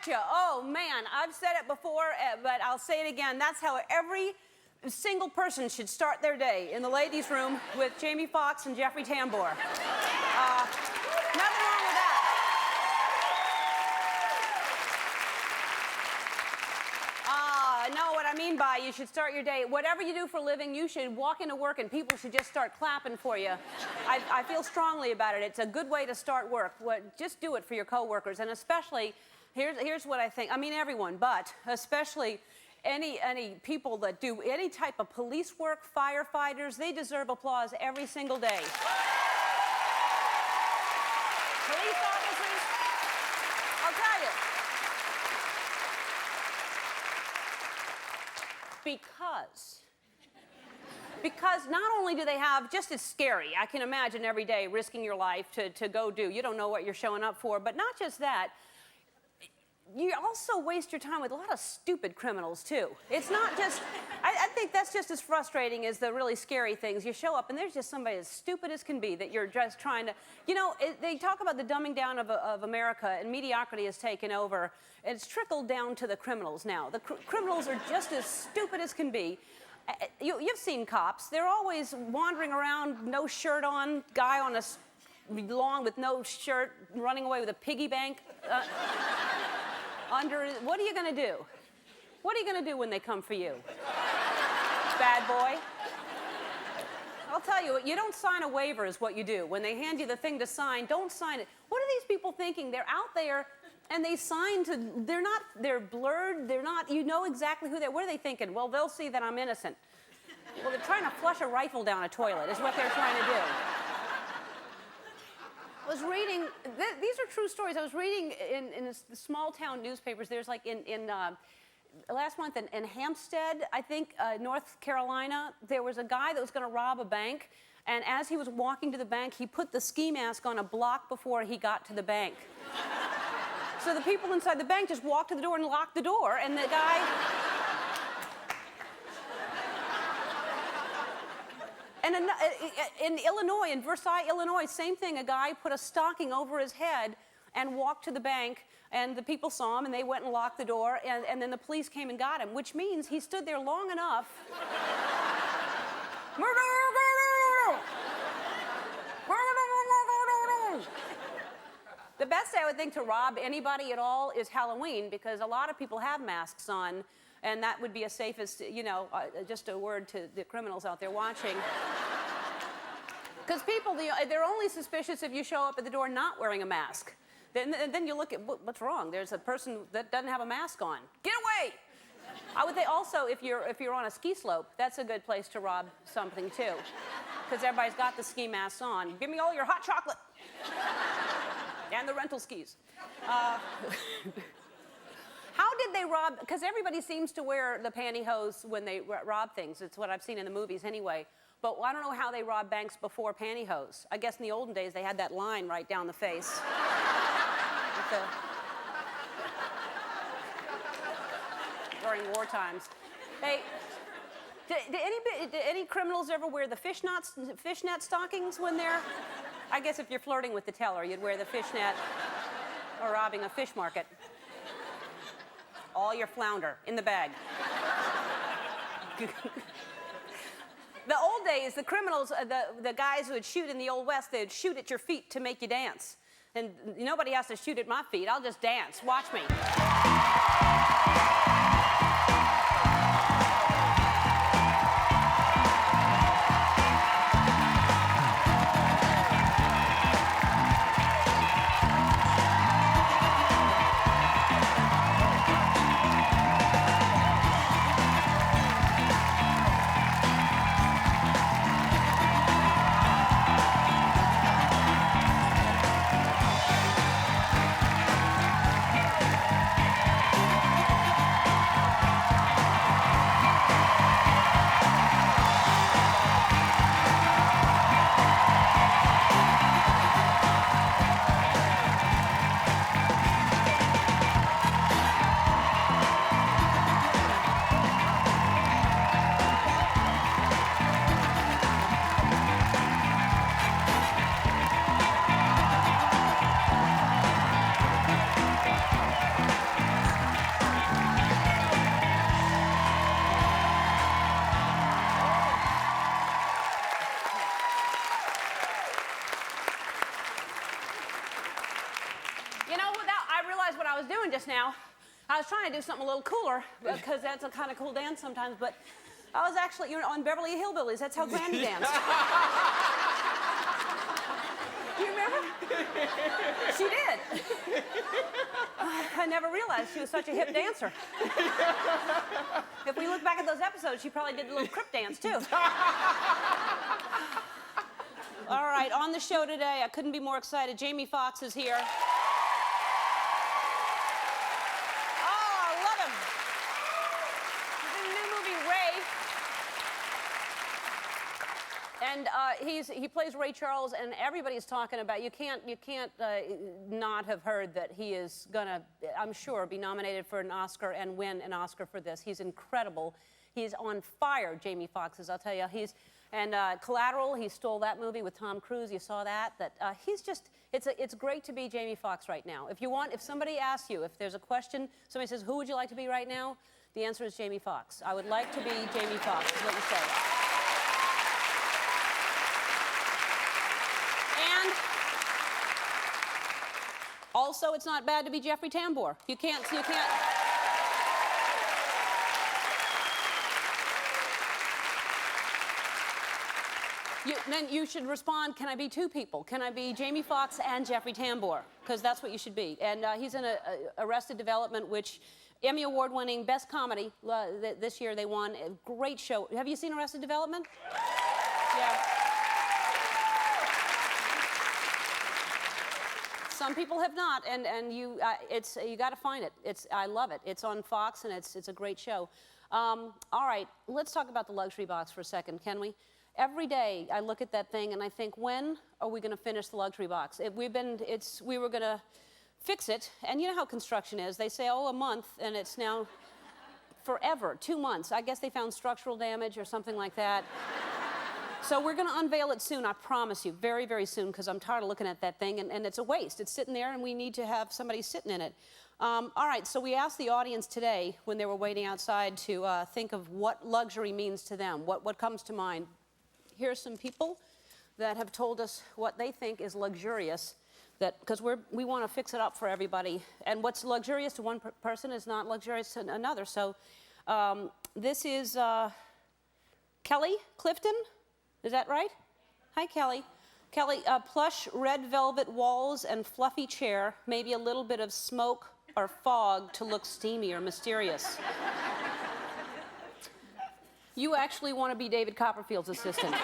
betcha. Oh, man, I've said it before, but I'll say it again. That's how every single person should start their day, in the ladies' room with Jamie Foxx and Jeffrey Tambor. Nothing wrong with that. No, what I mean by you should start your day, whatever you do for a living, you should walk into work and people should just start clapping for you. I feel strongly about it. It's a good way to start work. Just do it for your coworkers, and especially, here's what I think. I mean everyone, but especially any people that do any type of police work, firefighters, they deserve applause every single day. Police officers, I'll tell you. Because not only do they have, just as scary, I can imagine every day risking your life to go do, you don't know what you're showing up for, but not just that, you also waste your time with a lot of stupid criminals too. It's not just, I think that's just as frustrating as the really scary things. You show up and there's just somebody as stupid as can be that you're just trying to, you know, they talk about the dumbing down of America, and mediocrity has taken over. It's trickled down to the criminals now. The criminals are just as stupid as can be. You've seen cops. They're always wandering around, no shirt on, guy on a lawn with no shirt, running away with a piggy bank. What are you going to do? What are you going to do when they come for you? Bad boy? I'll tell you, you don't sign a waiver is what you do. When they hand you the thing to sign, don't sign it. What are these people thinking? They're out there and they sign to, they're blurred, they're not, you know exactly who what are they thinking? Well, they'll see that I'm innocent. Well, they're trying to flush a rifle down a toilet is what they're trying to do. I was reading, these are true stories. I was reading in the small town newspapers, there's like last month in Hampstead, I think, North Carolina, there was a guy that was going to rob a bank, and as he was walking to the bank, he put the ski mask on a block before he got to the bank. So the people inside the bank just walked to the door and locked the door, and the guy... And in Illinois, in Versailles, Illinois, same thing. A guy put a stocking over his head and walked to the bank, and the people saw him, and they went and locked the door, and then the police came and got him, which means he stood there long enough. The best day, I would think, to rob anybody at all is Halloween, because a lot of people have masks on, and that would be a safest, you know, just a word to the criminals out there watching. Because people, they're only suspicious if you show up at the door not wearing a mask. Then you look at, what's wrong? There's a person that doesn't have a mask on. Get away! I would think also, if you're on a ski slope, that's a good place to rob something too. Because everybody's got the ski masks on. Give me all your hot chocolate. And the rental skis. How did they rob? Because everybody seems to wear the pantyhose when they rob things. It's what I've seen in the movies anyway. But I don't know how they robbed banks before pantyhose. I guess in the olden days they had that line right down the face. During war times. Did any criminals ever wear the fishnet stockings when they're... I guess if you're flirting with the teller, you'd wear the fishnet or robbing a fish market. All your flounder in the bag. The old days, the criminals, the guys who would shoot in the Old West, they'd shoot at your feet to make you dance. And nobody has to shoot at my feet. I'll just dance. Watch me. was doing just now. I was trying to do something a little cooler because that's a kind of cool dance sometimes, but I was actually, you know, on Beverly Hillbillies. That's how Granny danced. Do you remember? She did. I never realized she was such a hip dancer. If we look back at those episodes, she probably did a little crip dance, too. All right, on the show today, I couldn't be more excited. Jamie Foxx is here. And he plays Ray Charles, and everybody's talking about. You can't not have heard that he is gonna, I'm sure, be nominated for an Oscar and win an Oscar for this. He's incredible. He's on fire, Jamie Foxx is. I'll tell you. Collateral. He stole that movie with Tom Cruise. You saw that. He's just. It's great to be Jamie Foxx right now. If somebody asks you, if there's a question, somebody says, "Who would you like to be right now?" The answer is Jamie Foxx. I would like to be Jamie Foxx. Is what you say. Also, it's not bad to be Jeffrey Tambor. You can't. Then you should respond, can I be two people? Can I be Jamie Foxx and Jeffrey Tambor? Because that's what you should be. And he's in Arrested Development, which Emmy Award-winning Best Comedy. This year they won. A great show. Have you seen Arrested Development? Yeah. Some people have not, and you got to find it. I love it. It's on Fox, and it's a great show. All right, let's talk about the luxury box for a second, can we? Every day I look at that thing and I think, when are we going to finish the luxury box? We were going to fix it, and you know how construction is. They say, oh, a month, and it's now forever, 2 months. I guess they found structural damage or something like that. So we're going to unveil it soon, I promise you, very, very soon, because I'm tired of looking at that thing, and it's a waste. It's sitting there, and we need to have somebody sitting in it. All right, so we asked the audience today, when they were waiting outside, to think of what luxury means to them, what comes to mind. Here's some people that have told us what they think is luxurious, because we want to fix it up for everybody. And what's luxurious to one person is not luxurious to another. So this is Kelly Clifton. Is that right? Hi, Kelly. Kelly, plush red velvet walls and fluffy chair, maybe a little bit of smoke or fog to look steamy or mysterious. You actually want to be David Copperfield's assistant.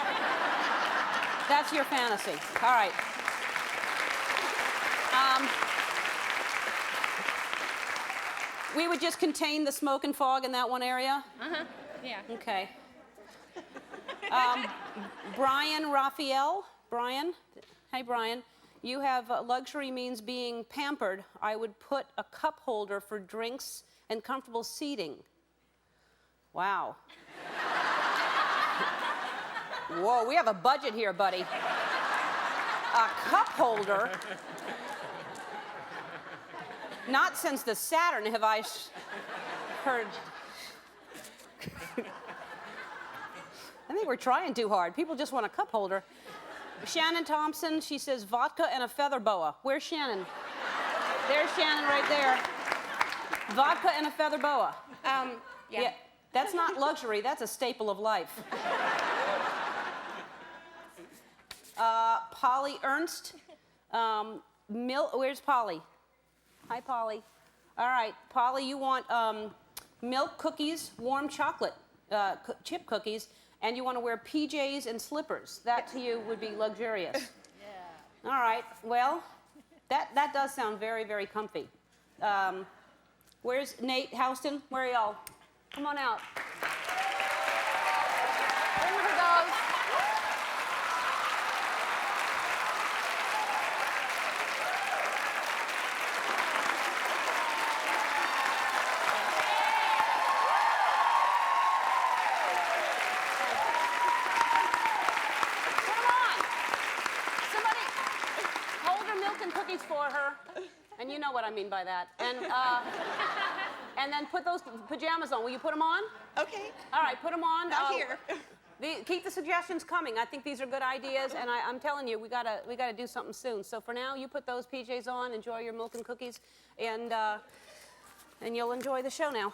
That's your fantasy. All right. We would just contain the smoke and fog in that one area? Uh-huh. Yeah. Okay. Brian Raphael. Brian. Hey, Brian. You have luxury means being pampered. I would put a cup holder for drinks and comfortable seating. Wow. Whoa, we have a budget here, buddy. A cup holder? Not since the Saturn have I heard. I think we're trying too hard. People just want a cup holder. Shannon Thompson, she says vodka and a feather boa. Where's Shannon? There's Shannon right there. Vodka and a feather boa. Yeah. That's not luxury, that's a staple of life. Polly Ernst. Where's Polly? Hi, Polly. All right, Polly, you want milk cookies, warm chocolate chip cookies, and you want to wear PJs and slippers. That to you would be luxurious. Yeah. All right, well, that does sound very, very comfy. Where's Nate Houston? Where are y'all? Come on out. Bring her dogs. For her, and you know what I mean by that. And then put those pajamas on. Will you put them on? Okay. All right, put them on. Not here. Keep the suggestions coming. I think these are good ideas, and I'm telling you, we gotta do something soon. So for now, you put those PJs on, enjoy your milk and cookies, and you'll enjoy the show now.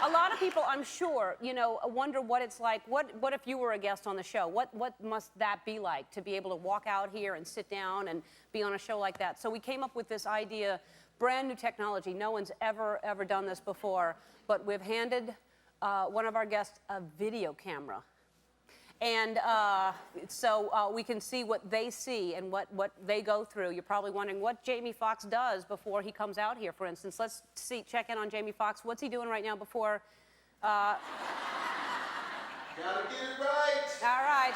A lot of people, I'm sure, you know, wonder what it's like. What if you were a guest on the show? What must that be like to be able to walk out here and sit down and be on a show like that? So we came up with this idea, brand new technology. No one's ever done this before, but we've handed one of our guests a video camera. And so we can see what they see and what they go through. You're probably wondering what Jamie Foxx does before he comes out here, for instance. Let's check in on Jamie Foxx. What's he doing right now before... Gotta get it right. All right.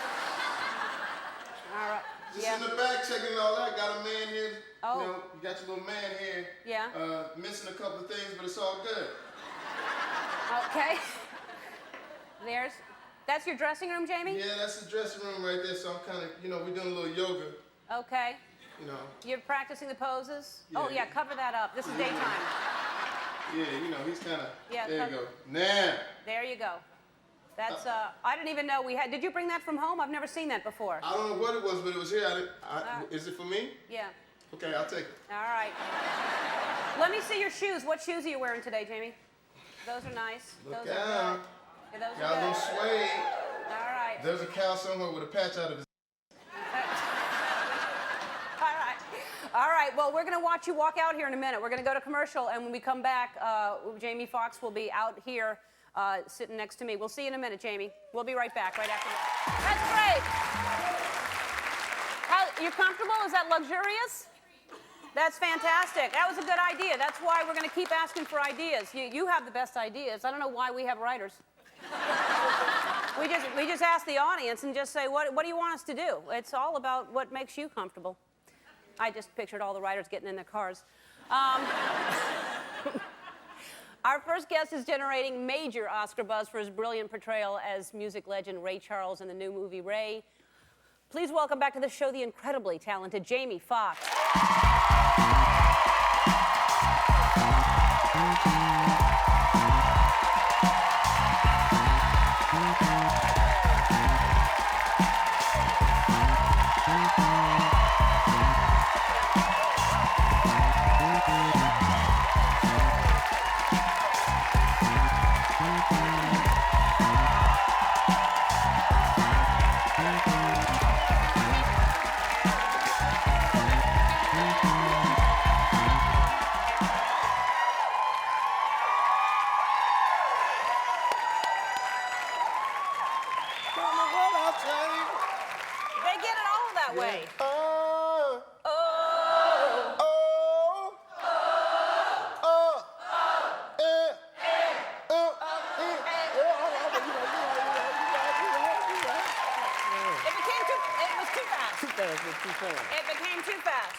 All right. Just in the back checking all that. Got a man here. Oh. You know, you got your little man here. Yeah. Missing a couple of things, but it's all good. Okay. That's your dressing room, Jamie? Yeah, that's the dressing room right there. So I'm kind of, you know, we're doing a little yoga. Okay. You know. You're practicing the poses? Yeah. Oh, yeah, cover that up. This is daytime. Yeah, you know, he's kind of, Yeah, there you go. Now. There you go. That's, I didn't even know we had, did you bring that from home? I've never seen that before. I don't know what it was, but it was here. Is it for me? Yeah. Okay, I'll take it. All right. Let me see your shoes. What shoes are you wearing today, Jamie? Those are nice. Look those out. are good. Yeah, those Got are a good. little suede. All right. There's a cow somewhere with a patch out of his. All right, well, we're going to watch you walk out here in a minute. We're going to go to commercial, and when we come back, Jamie Foxx will be out here sitting next to me. We'll see you in a minute, Jamie. We'll be right back right after that. That's great. You comfortable? Is that luxurious? That's fantastic. That was a good idea. That's why we're going to keep asking for ideas. You have the best ideas. I don't know why we have writers. We just ask the audience and just say, what do you want us to do? It's all about what makes you comfortable. I just pictured all the writers getting in their cars. Our first guest is generating major Oscar buzz for his brilliant portrayal as music legend Ray Charles in the new movie Ray. Please welcome back to the show the incredibly talented Jamie Foxx. They get it all that way. Oh. Oh. Oh. Oh. It was too fast. It became too fast.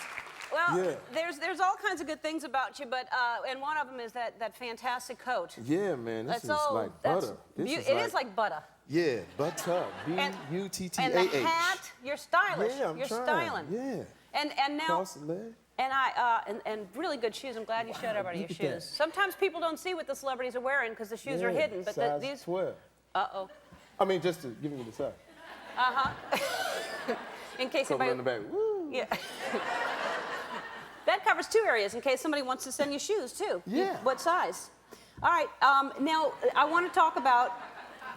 Well, Yeah. there's all kinds of good things about you, but and one of them is that fantastic coat. Yeah, man, this is like that's butter. This it is like butter. Yeah, butter. And B-U-T-T-A-H. the hat, you're stylish. Yeah, I'm you're trying. styling. Yeah. And now Cross the leg. and really good shoes. I'm glad you showed everybody your look at shoes. that. Sometimes people don't see what the celebrities are wearing because the shoes are hidden, but size these 12. Uh-oh. I mean, just to give you the size. In case Cover anybody in the back. Woo. Yeah. That covers two areas in case somebody wants to send you shoes, too. Yeah. What size? All right. Now, I want to talk about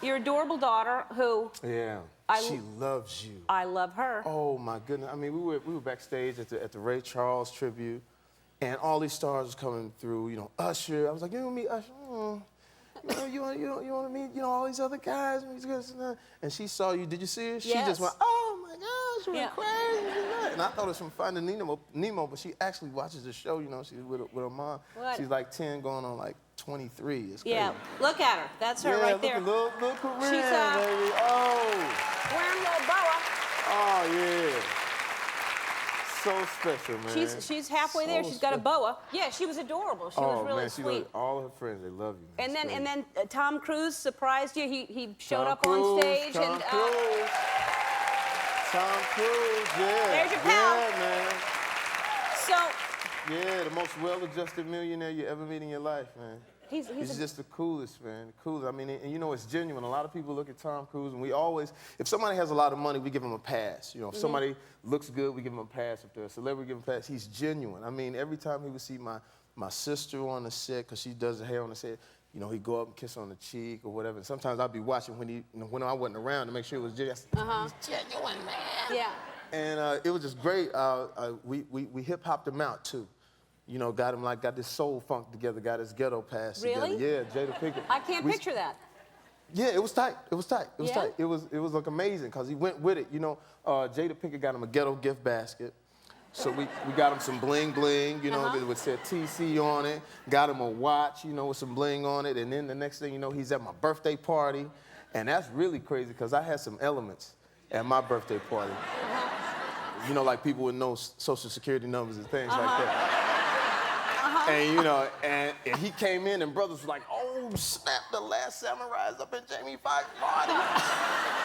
your adorable daughter who... Yeah. She loves you. I love her. Oh, my goodness. I mean, we were backstage at the Ray Charles tribute, and all these stars was coming through, you know, Usher. I was like, you want to meet Usher? You want to meet, you know, all these other guys? And she saw you. Did you see her? She Yes. just went, oh, my gosh, she went Yeah. crazy. And I thought it was from Finding Nemo, but she actually watches the show, you know, she's with her mom. What? She's like 10 going on like 23. It's crazy. Yeah. Look at her. That's her Yeah, right look there. at little Corinne, She's, baby. Oh. Wearing a little boa. Oh, yeah. So special, man. She's halfway there. So She's got a special. boa. Yeah, she was adorable. She was really man, sweet. all her friends, they love you. Man. And then Tom Cruise surprised you. He showed Tom up Cruise, on stage Tom and Cruise. Tom Cruise, yeah. There's your pal. Yeah, man. so Yeah, the most well-adjusted millionaire you ever meet in your life, man. He's just the coolest, man. The coolest. I mean, and you know, it's genuine. A lot of people look at Tom Cruise, and we always, if somebody has a lot of money, we give them a pass. You know, if somebody looks good, we give them a pass. If they're a celebrity, we give them a pass. He's genuine. I mean, every time he would see my sister on the set, because she does the hair on the set, you know, he'd go up and kiss her on the cheek or whatever. And sometimes I'd be watching when I wasn't around to make sure it was just, he's genuine, man. Yeah. And it was just great. We hip-hopped him out, too. You know, got this soul funk together, got his ghetto pass Really? together. Yeah, Jada Pinkett. I can't picture that. Yeah, it was tight. It was tight. It was Yeah? tight. It was like amazing because he went with it. You know, Jada Pinkett got him a ghetto gift basket. So we got him some bling bling, you know, that said TC on it. Got him a watch, you know, with some bling on it. And then the next thing you know, he's at my birthday party. And that's really crazy because I had some elements at my birthday party. You know, like people with no social security numbers and things like that. And, you know, and he came in and brothers was like, oh, snap, the last samurai's up in Jamie Foxx party.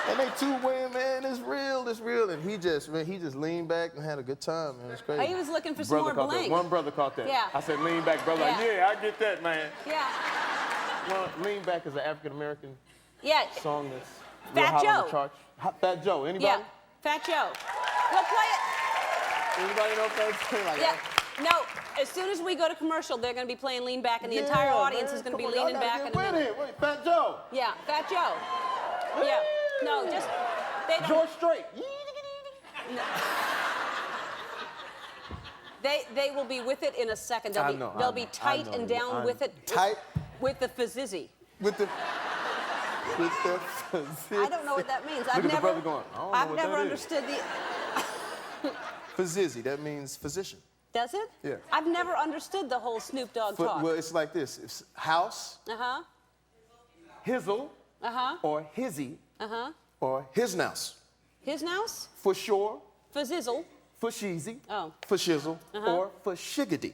And they two-way, man, it's real, it's real. And he just leaned back and had a good time, man. It's crazy. He was looking for some more bling. One brother caught that. Yeah. I said, lean back, brother. Yeah. Like, yeah, I get that, man. Yeah. Well, lean back is an African-American Yeah. song that's Fat real hot Joe. on the charts. Fat Joe, anybody? Yeah. Fat Joe. We'll play it. Anybody know Fat Joe? Like, Yeah. No, as soon as we go to commercial, they're going to be playing Lean Back, and the entire audience is going to be leaning back. Wait a minute, Fat Joe. Yeah, Fat Joe. Yeah. No, just they don't. George Strait. They will be with it in a second. They'll be tight and down with it. Tight with the fizzy. with the. I don't know what that means. Look at the brother going, I don't know I've what never that is. understood the. Fizzy, that means physician. Does it? Yeah. I've never understood the whole Snoop Dogg talk. Well, it's like this: it's house, hizzle, or hizzy, or hisnouse. His nouse? For sure, For zizzle. for sheezy, Oh. for shizzle, or for shiggity.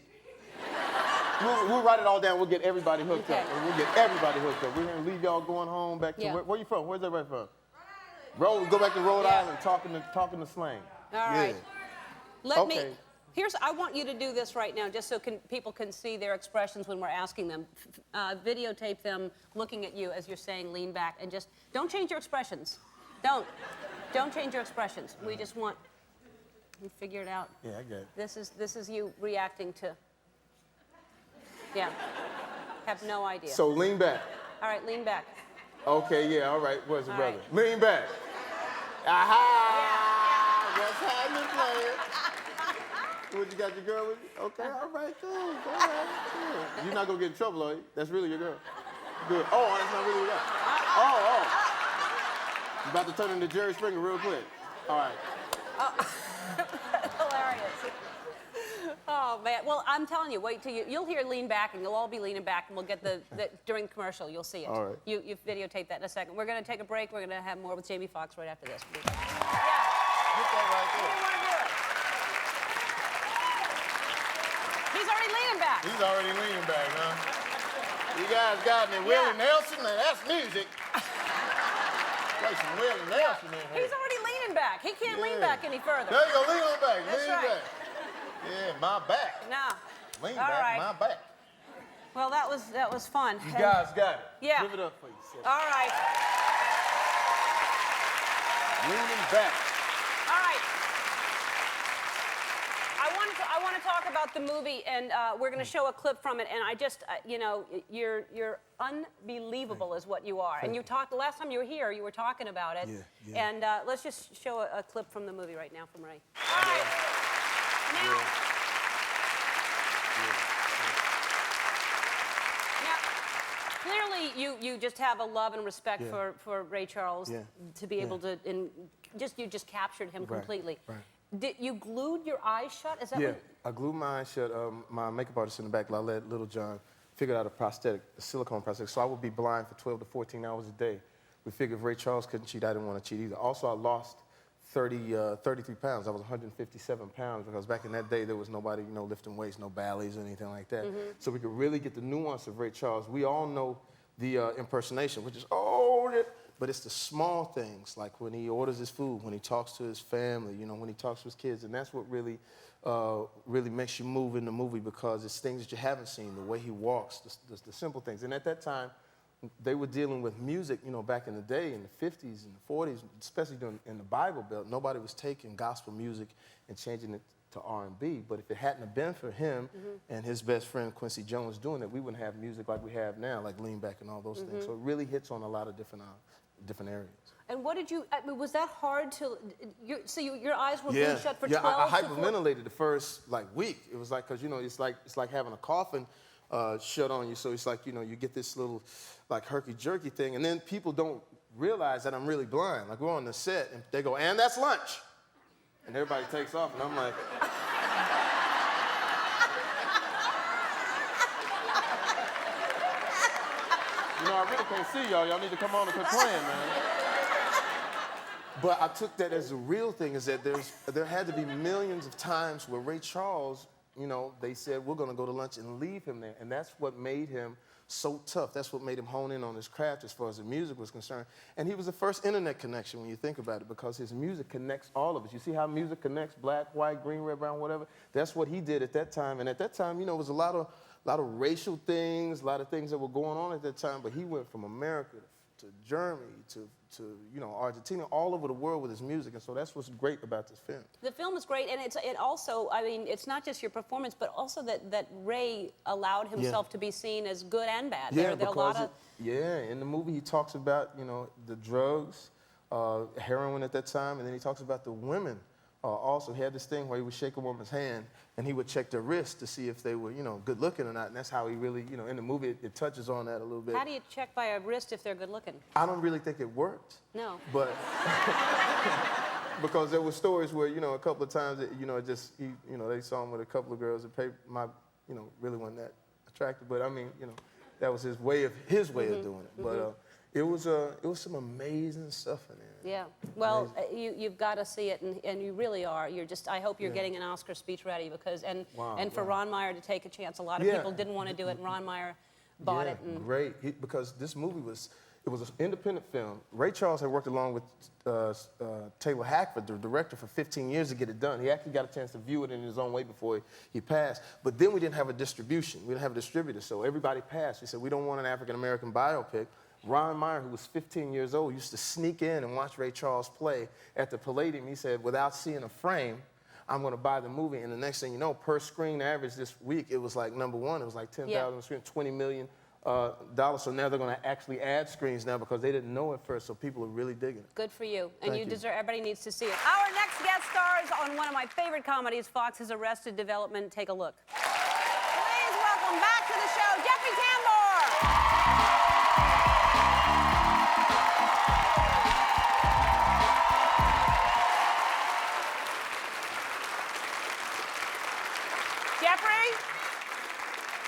We'll write it all down. We'll get everybody hooked up. Okay. We'll get everybody hooked up. We're gonna leave y'all going home back to where you from? Where's everybody from? Rhode Island. Go back to Rhode Island, talking the slang. All right. Let me. Okay. I want you to do this right now, just so people can see their expressions when we're asking them. Videotape them looking at you as you're saying lean back, and just don't change your expressions. Don't change your expressions. We just want you figure it out. Yeah, I get it. This is you reacting to. Yeah. Have no idea. So lean back. All right, lean back. Okay, yeah, all right. Where's the All brother? right. Lean back. Aha! That's how you play it. What, you got your girl with you? Okay, all right, good. All right, good. You're not gonna get in trouble, are you? That's really your girl. Good. Oh, that's not really your girl. Oh. You about to turn into Jerry Springer real quick. All right. Hilarious. Oh man. Well, I'm telling you, wait till you'll hear lean back, and you'll all be leaning back, and we'll get the during the commercial, you'll see it. All right. You videotape that in a second. We're gonna take a break. We're gonna have more with Jamie Foxx right after this. Get that right there. He's already leaning back. He's already leaning back, huh? You guys got me. Willie Nelson, now that's music. Play some Willie Nelson in here. He's already leaning back. He can't lean back any further. There you go, lean on back, That's lean right. back. Yeah, my back. No. Lean All back, right. my back. Well, that was fun. You guys got it. Yeah. Give it up for yourself. All right. Leaning back. All right. I want to talk about the movie, and we're going to show a clip from it. And I just, you know, you're unbelievable, is what you are. And you talked the last time you were here. You were talking about it. Yeah. And let's just show a clip from the movie right now from Ray. All right. Now. Now, clearly, you just have a love and respect for Ray Charles to be able to, you just captured him completely. Right. Did you glued your eyes shut? Is that Yeah, what? I glued my eyes shut. My makeup artist in the back, Lalette Little John, figured out a silicone prosthetic, so I would be blind for 12 to 14 hours a day. We figured if Ray Charles couldn't cheat, I didn't want to cheat either. Also, I lost 33 pounds. I was 157 pounds because back in that day, there was nobody, you know, lifting weights, no Bally's or anything like that. So we could really get the nuance of Ray Charles. We all know the impersonation, which is, but it's the small things, like when he orders his food, when he talks to his family, you know, when he talks to his kids, and that's what really really makes you move in the movie because it's things that you haven't seen, the way he walks, the simple things. And at that time, they were dealing with music, you know, back in the day, in the 50s and the 40s, especially in the Bible Belt. Nobody was taking gospel music and changing it to R&B. But if it hadn't have been for him and his best friend Quincy Jones doing it, we wouldn't have music like we have now, like Lean Back and all those things. So it really hits on a lot of different areas. And what did you, I mean, was that hard to, your eyes were Yeah, being shut for yeah. 12 I to 14? hyperventilated the first week. It was like, cause you know, it's like having a coffin shut on you. So it's like, you know, you get this little like herky-jerky thing, and then people don't realize that I'm really blind. Like we're on the set, and they go, "And that's lunch," and everybody takes off, and I'm like. You know, I really can't see y'all. Y'all need to come on and quit playing, man. But I took that as a real thing, is that there had to be millions of times where Ray Charles, you know, they said, we're gonna go to lunch and leave him there. And that's what made him so tough. That's what made him hone in on his craft as far as the music was concerned. And he was the first internet connection when you think about it, because his music connects all of us. You see how music connects black, white, green, red, brown, whatever? That's what he did at that time. And at that time, you know, it was a lot of racial things, a lot of things that were going on at that time, but he went from America to Germany to you know, Argentina, all over the world with his music, and so that's what's great about this film. The film is great, and it also, I mean, it's not just your performance, but also that Ray allowed himself to be seen as good and bad. Yeah, there are a lot of... in the movie he talks about, you know, the drugs, heroin at that time, and then he talks about the women. Also, he had this thing where he would shake a woman's hand and he would check their wrist to see if they were, you know, good looking or not. And that's how he really, you know, in the movie, it touches on that a little bit. How do you check by a wrist if they're good looking? I don't really think it worked. No. But because there were stories where, you know, a couple of times, you know, you know, they saw him with a couple of girls that you know, really wasn't that attractive. But I mean, you know, that was his way of doing it. But it was some amazing stuff in there. Yeah. Well, you've got to see it, and you really are. I hope you're getting an Oscar speech ready, because, for Ron Meyer to take a chance. A lot of people didn't want to do it, and Ron Meyer bought it. And Great, because this movie was an independent film. Ray Charles had worked along with Taylor Hackford, the director, for 15 years to get it done. He actually got a chance to view it in his own way before he passed. But then we didn't have a distribution. We didn't have a distributor, so everybody passed. We said, we don't want an African-American biopic. Ron Meyer, who was 15 years old, used to sneak in and watch Ray Charles play at the Palladium. He said, without seeing a frame, I'm going to buy the movie. And the next thing you know, per screen average this week, it was like #1. It was like 10,000 screens, $20 million. So now they're going to actually add screens now, because they didn't know at first, so people are really digging it. good for you. And Thank you you. deserve, everybody needs to see it. Our next guest stars on one of my favorite comedies, Fox's Arrested Development. Take a look. Please welcome back to the show, Jeffrey Tambor.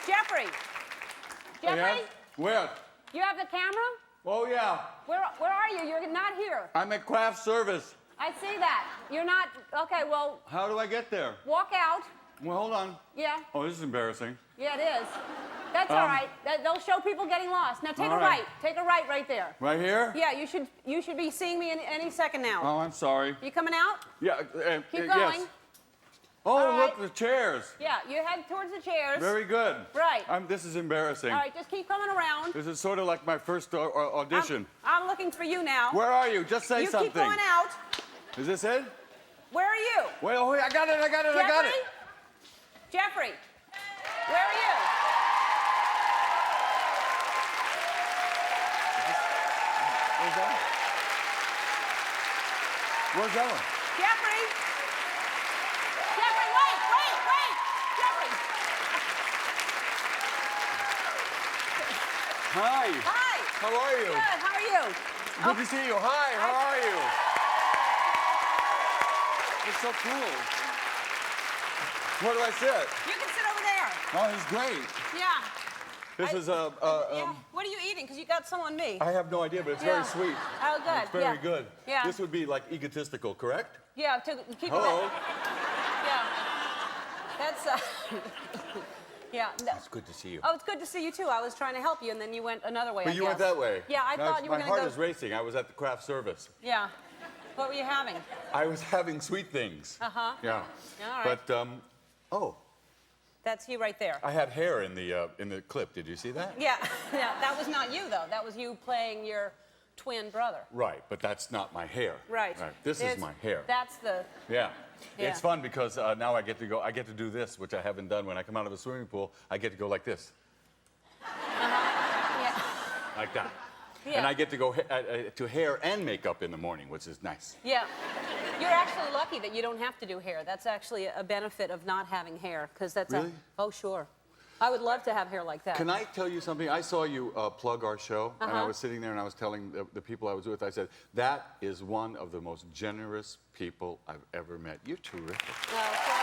Jeffrey? Yeah? Where? You have the camera? Oh, yeah. Where are you? You're not here. I'm at craft service. I see that. You're not, okay, well, How do I get there? walk out. Well, hold on. Yeah, Oh, this is embarrassing. yeah, it is. That's all right. They'll show people getting lost. Now take All a right. right. Take a right there. Right here? Yeah, you should be seeing me any second now. Oh, I'm sorry. You coming out? Yeah. Keep yes. going. Oh, All look, right. the chairs. Yeah, you head towards the chairs. Very good. Right. This is embarrassing. All right, just keep coming around. This is sort of like my first audition. I'm looking for you now. Where are you? Just say you something. keep going out. Is this it? Where are you? Wait, oh, I got it, I got it, I got it. Jeffrey, where are you? Where's that? Where's that one? Jeffrey! Jeffrey, wait! Jeffrey! Hi. Hi! How are you? Good, how are you? Good to see you. Hi, how are you? It's so cool. Where do I sit? You can sit over there. Oh, this is great. Yeah. This is Yeah. What are you eating? Because you got some on me. I have no idea, but it's Yeah. very sweet. Oh, good. It's very good. Yeah. This would be like egotistical, correct? Yeah, to keep Hello. Yeah. That's, yeah. It's good to see you. Oh, it's good to see you, too. I was trying to help you, and then you went another way, But I you went guess. that way. Yeah, I Now thought you were my going to heart go... is racing. I was at the craft service. Yeah. What were you having? I was having sweet things. Uh-huh. Yeah. All right. But, oh, That's you right there. I had hair in the clip. Did you see that? Yeah, yeah, that was not you, though. That was you playing your twin brother. Right, but that's not my hair. Right. This is my hair. That's the... Yeah. Yeah. It's fun because now I get to do this, which I haven't done. When I come out of a swimming pool, I get to go like this. Yeah. Like that. Yeah. And I get to go to hair and makeup in the morning, which is nice. Yeah. You're actually lucky that you don't have to do hair. That's actually a benefit of not having hair, because that's Really? Oh, sure. I would love to have hair like that. Can I tell you something? I saw you plug our show, and I Uh-huh. was sitting there and I was telling the people I was with, I said, that is one of the most generous people I've ever met. You're terrific. No, okay.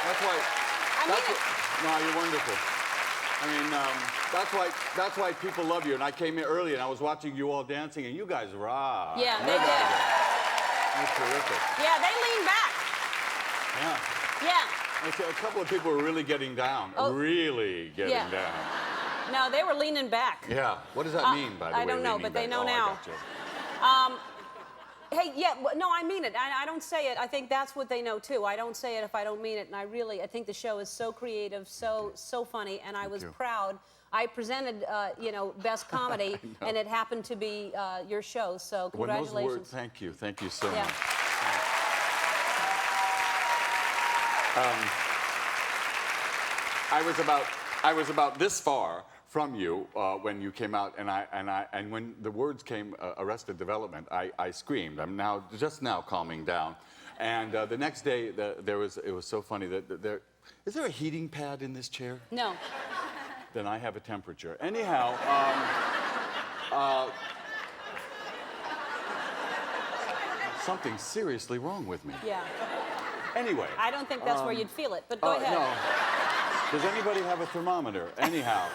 That's why. I mean it. No, you're wonderful. I mean, that's why people love you. And I came here early and I was watching you all dancing, and you guys rock. Yeah, No they doubt did. about it. You're terrific. Yeah, they lean back. Yeah. Yeah. A couple of people were really getting down. Oh. Really getting Yeah. down. No, they were leaning back. Yeah. What does that mean, by the way? I don't know, leaning but they back? know Oh, I now. gotcha. Hey, yeah, no, I mean it. I don't say it. I think that's what they know, too. I don't say it if I don't mean it, and I think the show is so creative, so funny, and I was you. proud. I presented, Best Comedy, and it happened to be your show, so When those congratulations. words, thank you so Yeah. much. I was about this far from you when you came out, and when the words came, Arrested Development, I screamed. I'm just now calming down, and the next day it was so funny that is there a heating pad in this chair? No. Then I have a temperature. Anyhow, something seriously wrong with me. Yeah. Anyway. I don't think that's where you'd feel it, but go ahead. No. Does anybody have a thermometer? Anyhow,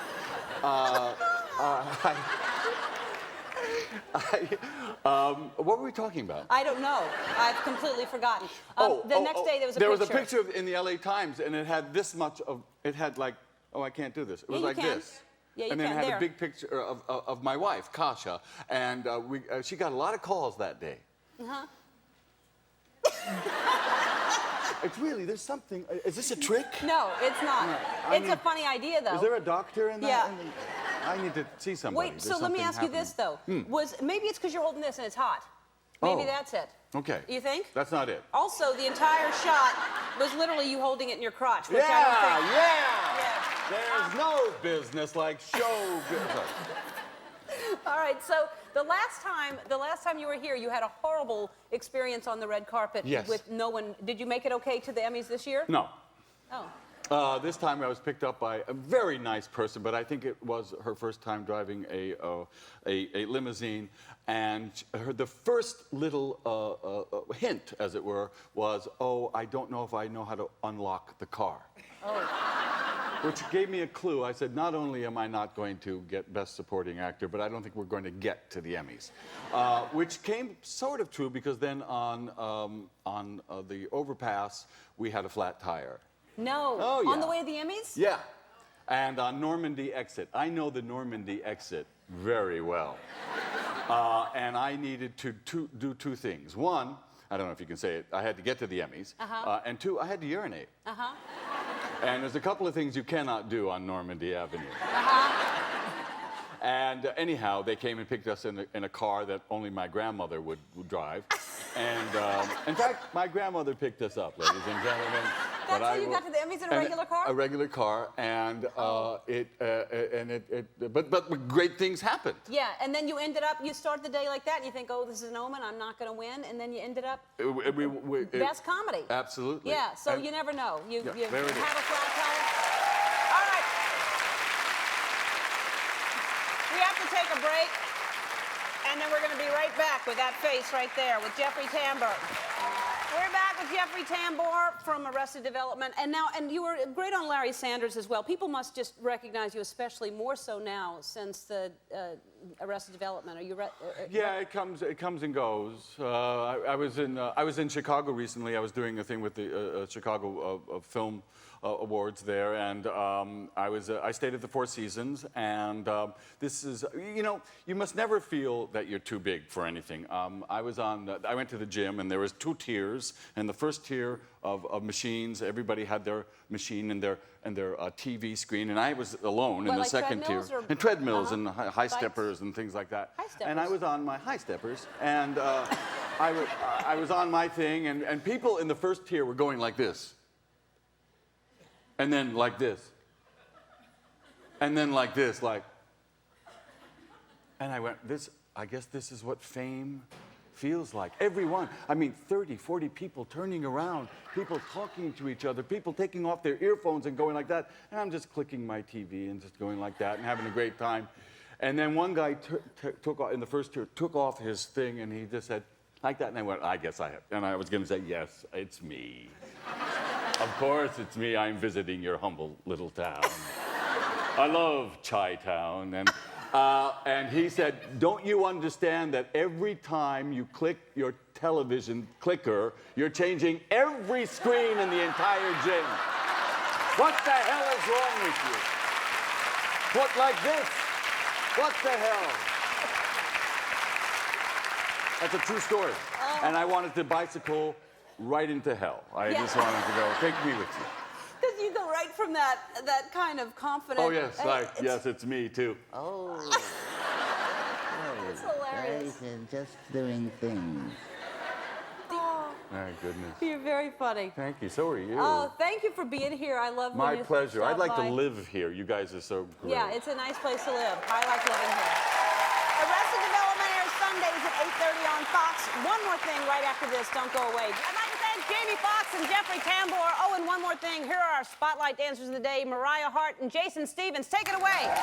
what were we talking about? I don't know. I've completely forgotten. The next day there was a picture. There was a picture in the LA Times, and it had this much of. It had like, oh, I can't do this. It was you like can. this. Yeah, you and then can. it had There. a big picture of my wife, Kasha, and she got a lot of calls that day. Uh-huh. It's really, there's something. Is this a trick? No, it's not. I It's a need- funny idea, though. Is there a doctor in that? Yeah. I need to see somebody. Wait, There's so let me something ask you this, though. Maybe it's because you're holding this and it's hot. Maybe Oh. that's it. Okay. You think? That's not it. Also, the entire shot was literally you holding it in your crotch, which I Yeah. don't think. There's no business like show business. All right, so the last time you were here, you had a horrible experience on the red carpet Yes. with no one. Did you make it okay to the Emmys this year? No. Oh. This time I was picked up by a very nice person, but I think it was her first time driving a limousine, and the first little hint, as it were, was, "Oh, I don't know if I know how to unlock the car." Oh. Which gave me a clue. I said, not only am I not going to get Best Supporting Actor, but I don't think we're going to get to the Emmys. Which came sort of true, because then on the overpass, we had a flat tire. No. Oh, yeah. On the way to the Emmys? Yeah. And on Normandy exit. I know the Normandy exit very well. And I needed to do two things. One, I don't know if you can say it, I had to get to the Emmys. And two, I had to urinate. Uh-huh. And there's a couple of things you cannot do on Normandy Avenue. And anyhow, they came and picked us in a car that only my grandmother would drive. And in fact, my grandmother picked us up, ladies and gentlemen. That's how you got to the Emmys in a regular car? A regular car, and but great things happened. Yeah, and then you ended up, you start the day like that, and you think, oh, this is an omen, I'm not going to win, and then you ended up Best Comedy. Absolutely. Yeah, so And- you never know. You Yeah, have there it is. a flat tire. All right. We have to take a break, and then we're going to be right back with that face right there with Jeffrey Tambor. We're back with Jeffrey Tambor from Arrested Development, and you were great on Larry Sanders as well. People must just recognize you, especially more so now since the Arrested Development. Are you? Yeah, it comes and goes. I was in Chicago recently. I was doing a thing with the Chicago Film awards there, and I stayed at the Four Seasons, and this is, you know, you must never feel that you're too big for anything. I went to the gym, and there was 2 tiers, and the first tier of machines, everybody had their machine and their TV screen, and I was alone in the like second tier. treadmills or- And treadmills and high steppers and things like that. High steppers. And I was on my high steppers, and I was on my thing, and people in the first tier were going like this. And then like this. And then like this, like. And I went, I guess this is what fame feels like. Everyone, I mean, 30, 40 people turning around, people talking to each other, people taking off their earphones and going like that. And I'm just clicking my TV and just going like that and having a great time. And then one guy took off, in the first tier, took off his thing, and he just said, like that. And I went, I guess I have. And I was going to say, yes, it's me. Of course it's me. I'm visiting your humble little town. I love Chi-Town. And he said, don't you understand that every time you click your television clicker, you're changing every screen in the entire gym? What the hell is wrong with you? What, like this? What the hell? That's a true story. And I wanted to bicycle right into hell. I just wanted to go, take me with you. Because you go right from that kind of confident. Oh, yes, like, yes, it's me, too. Oh. It's hilarious. Guys are just doing things. My goodness. You're very funny. Thank you. So are you. Oh, thank you for being here. I love when My you pleasure. stop I'd like by. to live here. You guys are so great. Yeah, it's a nice place to live. I like living here. Arrested Development airs Sundays at 8:30 on Fox. One more thing right after this. Don't go away. I'd like to thank Jamie Foxx and Jeffrey Tambor. Oh, and one more thing. Here are our spotlight dancers of the day, Mariah Hart and Jason Stevens. Take it away.